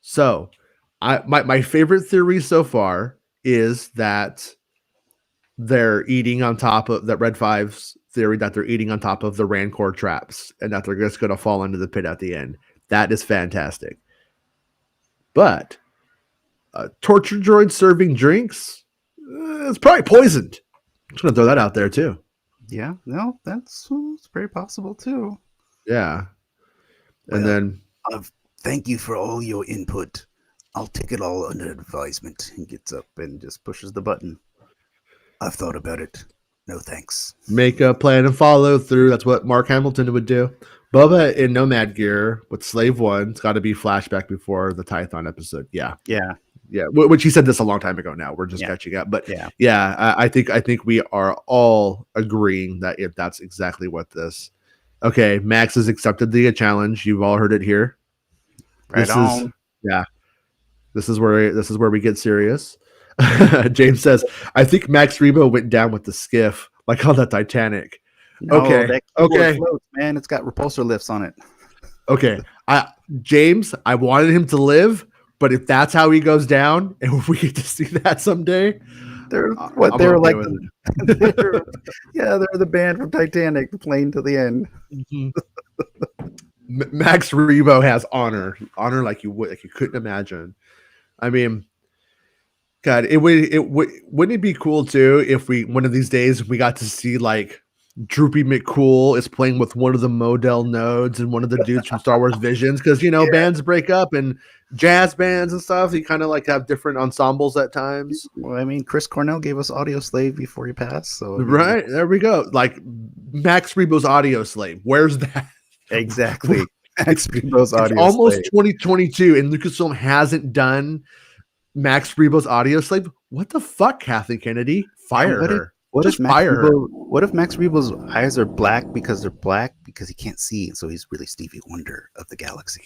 So, my favorite theory so far is that they're eating on top of that Red Five's theory that they're eating on top of the Rancor traps and that they're just going to fall into the pit at the end. That is fantastic. But torture droid serving drinks, it's probably poisoned. I'm just going to throw that out there too. Yeah, no, that's very possible too. Yeah. And then thank you for all your input. I'll take it all under advisement. He gets up and just pushes the button. I've thought about it. No thanks. Make a plan and follow through. That's what Mark Hamilton would do. Bubba in Nomad gear with Slave One. It's got to be flashback before the Tython episode. Yeah. Which he said this a long time ago. Now we're just catching up, but I think we are all agreeing that if that's exactly what this. Okay, Max has accepted the challenge. You've all heard it here. This is where we get serious. James says, I think Max Rebo went down with the skiff, like on the Titanic. No, okay. Floats, man, it's got repulsor lifts on it. Okay. James, I wanted him to live, but if that's how he goes down, and we get to see that someday, they're the band from Titanic, the plane to the end. Mm-hmm. Max Rebo has honor like you couldn't imagine. I mean, God, wouldn't it be cool too if we one of these days we got to see like Droopy McCool is playing with one of the Model nodes and one of the dudes from Star Wars Visions, because bands break up and jazz bands and stuff. You kind of like have different ensembles at times. Well, I mean, Chris Cornell gave us Audio Slave before he passed, so right there we go. Like Max Rebo's Audio Slave. Where's that? Exactly. Max Rebo's Audio Slave. Almost 2022, and Lucasfilm hasn't done Max Rebo's Audio Slave. What the fuck, Kathleen Kennedy? Fire her. What if Max Rebo's eyes are black because they're black because he can't see, so he's really Stevie Wonder of the galaxy,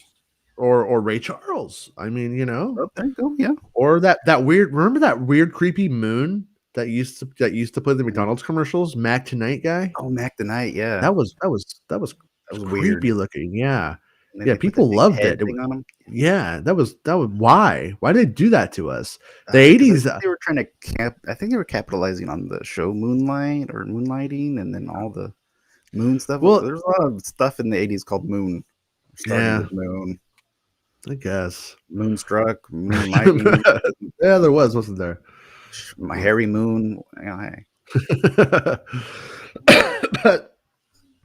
or Ray Charles? I mean, Oh, there you go. Yeah. Or that weird. Remember that weird creepy moon that used to play the McDonald's commercials? Mac Tonight guy. Oh, Mac Tonight. Yeah. That was creepy weird looking. Yeah. Yeah, people loved it. That was why did they do that to us? The 80s. They were trying to I think they were capitalizing on the show Moonlighting, and then all the moon stuff. Well, there's a lot of stuff in the 80s called Moon. With Moon. I guess Moonstruck, Moonlighting. Yeah, there wasn't there? My Harry Moon. Hey. But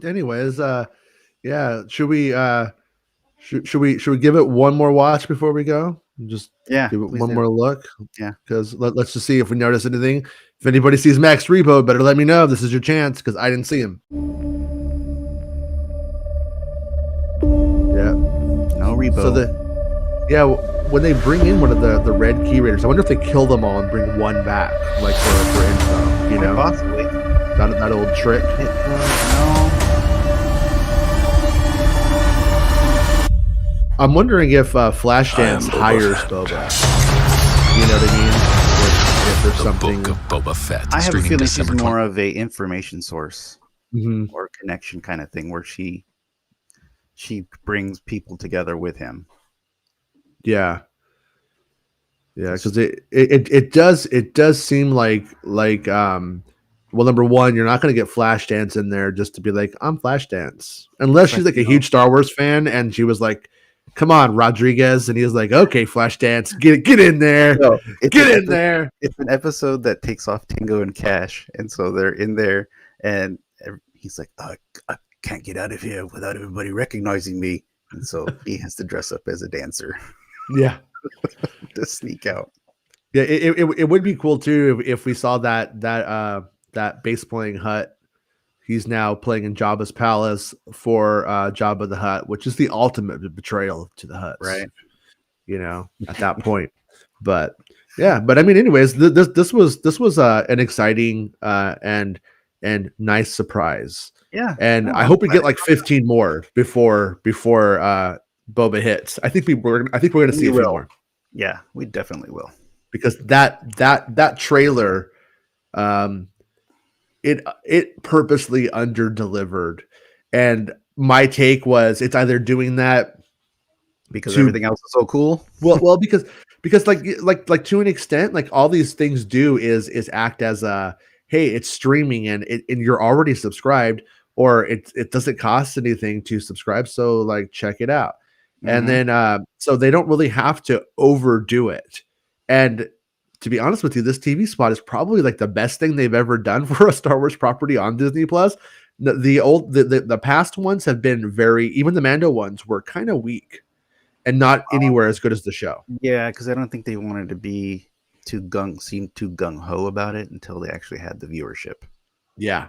anyways, should we should we give it one more watch before we go? Just give it one more look. Yeah, because let's just see if we notice anything. If anybody sees Max Rebo, better let me know. This is your chance, because I didn't see him. Yeah, no Rebo. So when they bring in one of the red key raiders, I wonder if they kill them all and bring one back, like for info. Possibly that old trick. No. I'm wondering if Flashdance hires Boba. You know what I mean? If there's something. Book of Boba Fett. I have a feeling she's more of a information source mm-hmm. or connection kind of thing, where she brings people together with him. Yeah, because it does seem like well, number one, you're not going to get Flashdance in there just to be like, I'm Flashdance, unless she's like a huge Star Wars fan and she was like, come on, Rodriguez, and he was like, okay, Flashdance, get in there, get in there. It's an episode that takes off Tango and Cash, and so they're in there, and he's like, I can't get out of here without everybody recognizing me, and so he has to dress up as a dancer. Yeah, to sneak out. Yeah, it would be cool too if we saw that bass playing hut He's now playing in Jabba's palace for Jabba the Hutt, which is the ultimate betrayal to the Hutts. Right. You know, at that point. But yeah, but I mean, anyways, this was an exciting and nice surprise. Yeah, and I hope we get like 15 more before Boba hits. I think we're going to see a few more. Yeah, we definitely will, because that trailer, it purposely under delivered, and my take was it's either doing that because everything else is so cool. Well, because like to an extent, like all these things do is act as a, hey, it's streaming and you're already subscribed, or it doesn't cost anything to subscribe, so like check it out. And then so they don't really have to overdo it. And to be honest with you, this TV spot is probably like the best thing they've ever done for a Star Wars property on Disney Plus. The past ones have been even the Mando ones were kind of weak and not anywhere as good as the show. Yeah, because I don't think they wanted to be seem too gung ho about it until they actually had the viewership. Yeah,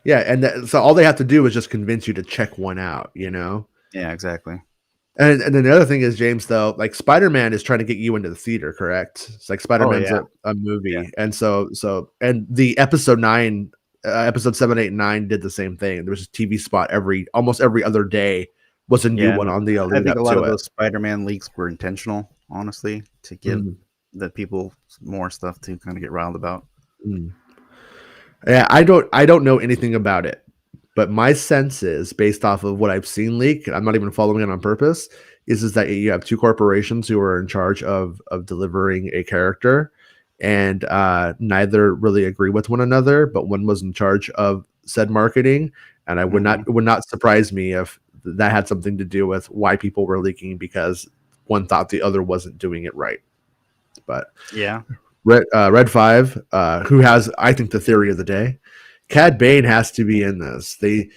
and so all they have to do is just convince you to check one out, you know? Yeah, exactly. And then the other thing is, James, though, like Spider-Man is trying to get you into the theater, correct? It's like Spider-Man's a movie, and so and the episode 7, 8, and 9 did the same thing. There was a TV spot almost every other day was a new one on the. I think a lot of those Spider-Man leaks were intentional, honestly, to give the people more stuff to kind of get riled about. Yeah, I don't know anything about it, but my sense is, based off of what I've seen leak, I'm not even following it on purpose, is that you have two corporations who are in charge of delivering a character, and neither really agree with one another, but one was in charge of said marketing, and it would not surprise me if that had something to do with why people were leaking, because one thought the other wasn't doing it right. But yeah, Red 5, who has, I think, the theory of the day, Cad Bane has to be in this. They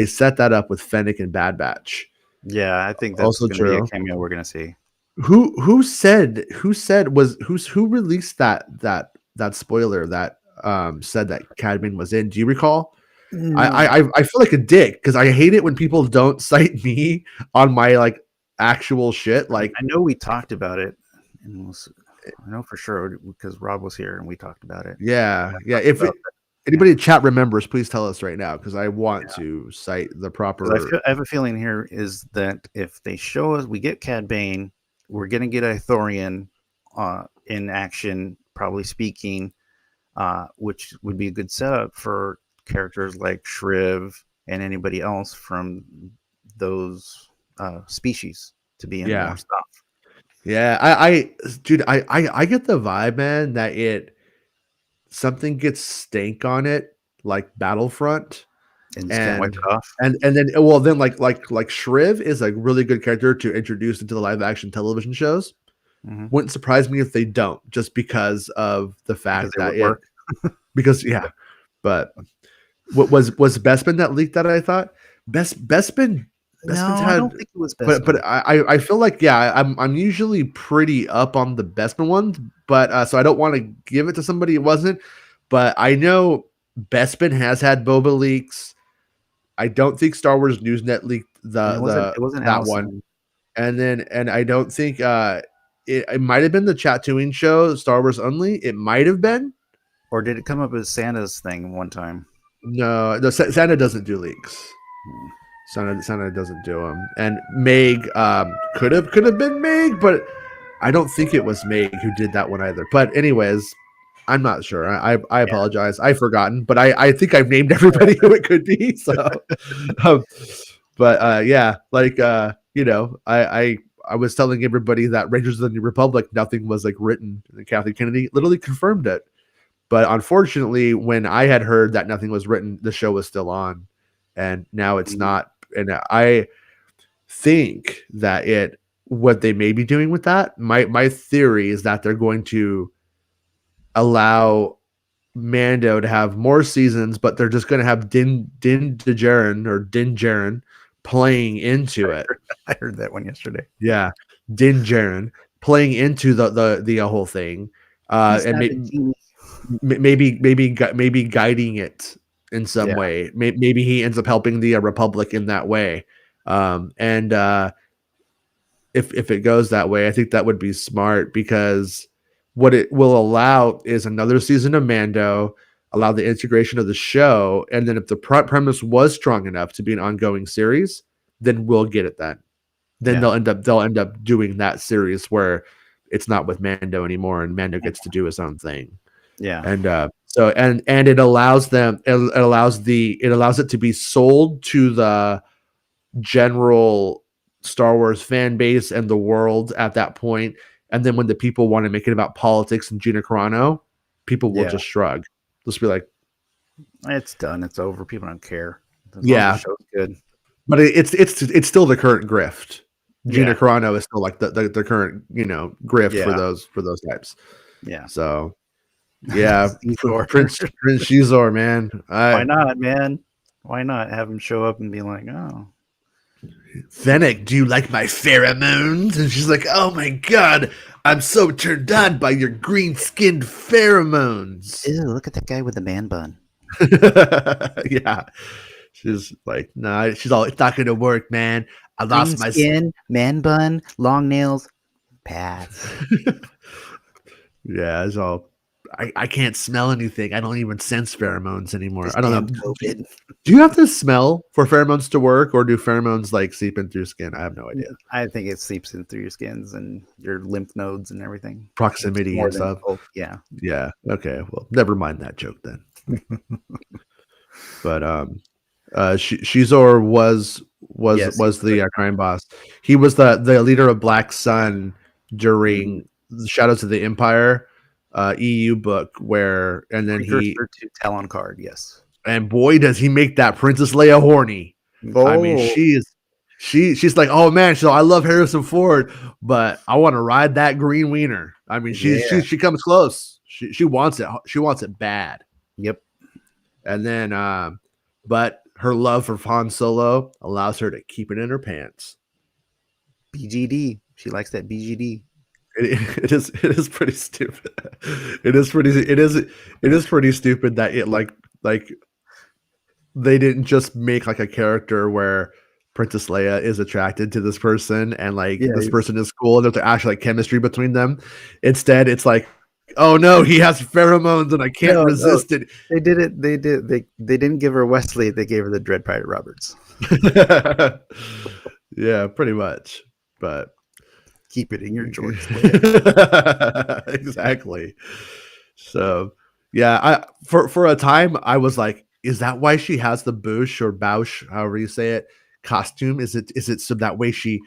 set that up with Fennec and Bad Batch. Yeah, I think that's also true. Be a cameo we're gonna see. Who released that spoiler that said that Cad Bane was in? Do you recall? I feel like a dick because I hate it when people don't cite me on my like actual shit. Like, I know we talked about it, and I know for sure because Rob was here and we talked about it. Yeah. If anybody in chat remembers, please tell us right now, because I want to cite the proper. I have a feeling here is that if they show us, we get Cad Bane, we're gonna get a Thorian in action, probably speaking, which would be a good setup for characters like Shriv and anybody else from those species to be in more stuff. Yeah, I get the vibe, man, that something gets stank on it, like Battlefront, and wipe it off. And then like Shriv is a really good character to introduce into the live action television shows. Wouldn't surprise me if they don't, just because of the fact that but what was Bespin that leaked that? I thought Bespin. I don't think it was Bespin. But I feel like I'm usually pretty up on the Bespin ones, but so I don't want to give it to somebody it wasn't. But I know Bespin has had Boba leaks. I don't think Star Wars Newsnet leaked it wasn't that one, and I don't think it might have been the Chatooine show, Star Wars Only. It might have been, or did it come up as Santa's thing one time? No, Santa doesn't do leaks. Santa doesn't do them. And Meg could have been Meg, but I don't think it was Meg who did that one either. But anyways, I'm not sure. I apologize. I've forgotten, but I think I've named everybody who it could be. So, yeah, like I was telling everybody that Rangers of the New Republic, nothing was like written. And Kathleen Kennedy literally confirmed it. But unfortunately, when I had heard that nothing was written, the show was still on, and now it's not. And I think that what they may be doing with that, my theory is that they're going to allow Mando to have more seasons, but they're just going to have Din Djarin playing into it. I heard that one yesterday. Yeah, Din Djarin playing into the whole thing, and maybe guiding it in some way. Maybe he ends up helping the Republic in that way. And if it goes that way, I think that would be smart, because what it will allow is another season of Mando, allow the integration of the show, and then if the premise was strong enough to be an ongoing series, then we'll get it then. Then they'll end up doing that series where it's not with Mando anymore, and Mando gets to do his own thing. Yeah. And and it allows them, it allows it to be sold to the general Star Wars fan base and the world at that point. And then when the people want to make it about politics and Gina Carano, people will just shrug. Just be like, it's done. It's over. People don't care. The show's good. But it's still the current grift. Gina Carano is still like the current, grift for those types. Yeah. So Prince Shizor, man. Why not, man? Why not have him show up and be like, oh, Fennec, do you like my pheromones? And she's like, oh my god, I'm so turned on by your green-skinned pheromones. Ew, look at that guy with the man bun. Yeah. She's like, nah, she's all, it's not going to work, man. I lost my skin, man bun, long nails, pads. Yeah, it's all, I can't smell anything. I don't even sense pheromones anymore. I don't know. COVID. Do you have to smell for pheromones to work, or do pheromones like seep in through your skin? I have no idea. I think it seeps in through your skins and your lymph nodes and everything. Proximity and stuff. Yeah. Yeah. Okay. Well, never mind that joke then. But Shizor was the crime boss. He was the leader of Black Sun during the Shadows of the Empire EU book, and then he to Talon Card, yes. And boy, does he make that Princess Leia horny. Oh. I mean, she's like, oh man, I love Harrison Ford, but I want to ride that green wiener. I mean, she comes close. She wants it. She wants it bad. Yep. And then, but her love for Han Solo allows her to keep it in her pants. BGD. She likes that BGD. It is pretty stupid. It is pretty stupid that it like they didn't just make like a character where Princess Leia is attracted to this person and this person is cool and there's actually like chemistry between them. Instead, it's like, oh no, he has pheromones and I can't resist it. They did it. They didn't give her Wesley. They gave her the Dread Pirate Roberts. Yeah, pretty much. But keep it in your George. Exactly. So yeah, for a time I was like, is that why she has the Bouche or Bausch, however you say it, costume? Is it so that way she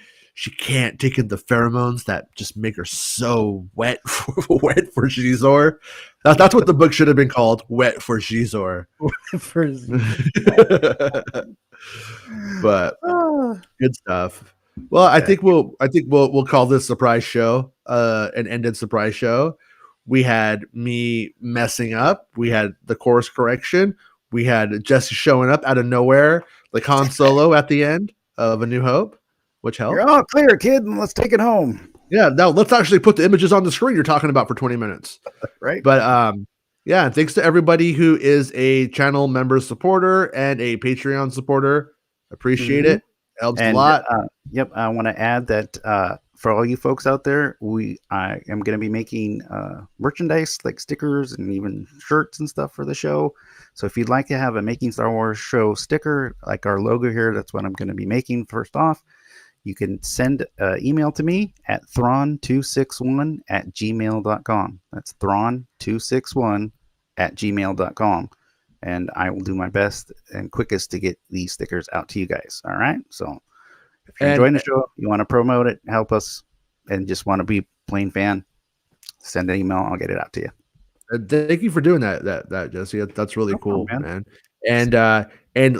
can't take in the pheromones that just make her so wet for Shizor? That's what the book should have been called, Wet for Shizor. But good stuff. Well, okay. I think we'll call this surprise show an ended surprise show. We had me messing up. We had the course correction. We had Jesse showing up out of nowhere, like Han Solo at the end of A New Hope, which helped. You're all clear, kid. Let's take it home. Yeah, now let's actually put the images on the screen you're talking about for 20 minutes. Right. But yeah, thanks to everybody who is a channel member supporter and a Patreon supporter. Appreciate it. Helps a lot. Yep. I want to add that for all you folks out there, I am going to be making merchandise like stickers and even shirts and stuff for the show. So if you'd like to have a Making Star Wars show sticker, like our logo here, that's what I'm going to be making first off. You can send email to me at thrawn261@gmail.com. That's thrawn261@gmail.com. And I will do my best and quickest to get these stickers out to you guys. All right. So if you're enjoying the show, you want to promote it, help us, and just want to be plain fan, send an email. I'll get it out to you. Thank you for doing that Jesse. That's really cool, man. And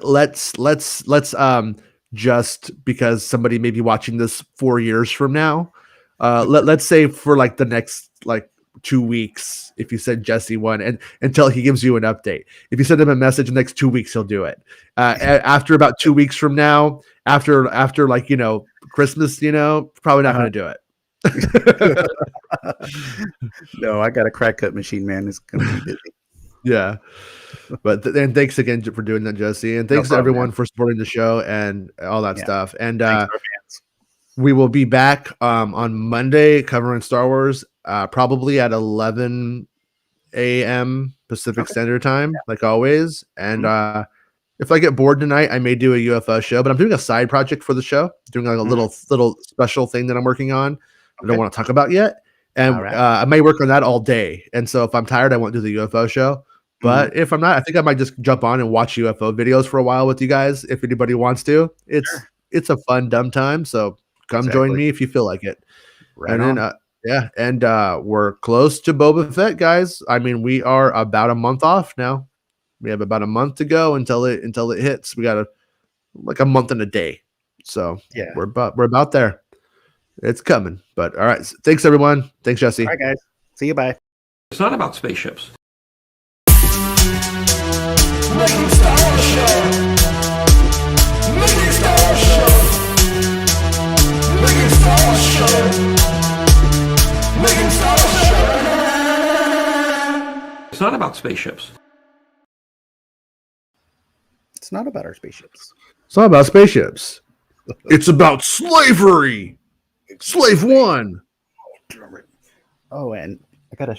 let's just because somebody may be watching this 4 years from now, let's say for like the next 2 weeks, if you send Jesse one and until he gives you an update. If you send him a message the next 2 weeks, he'll do it. After about 2 weeks from now, after Christmas, probably not going to do it. No, I got a crack cut machine, man. It's gonna be busy. Yeah. But then thanks again for doing that, Jesse. And thanks to everyone for supporting the show and all that stuff. And we will be back on Monday covering Star Wars, probably at 11 a.m. Pacific Standard Time, like always. And if I get bored tonight, I may do a UFO show, but I'm doing a side project for the show, doing like a little special thing that I'm working on. I don't want to talk about yet. And I may work on that all day. And so if I'm tired, I won't do the UFO show. But if I'm not, I think I might just jump on and watch UFO videos for a while with you guys. If anybody wants to, it's a fun, dumb time. So come join me if you feel like it. Right and then, and we're close to Boba Fett, guys. I mean, we are about a month off now. We have about a month to go until it hits. We got like a month and a day. So we're about there. It's coming. But all right. Thanks everyone. Thanks, Jesse. All right, guys. See you. Bye. It's not about spaceships. Making Star Wars Show. Making Star Wars Show. Making Star Wars Show. Making Star Wars Show. It's not about spaceships. It's not about our spaceships. It's not about spaceships. It's about slavery. Slave one. Oh, and I got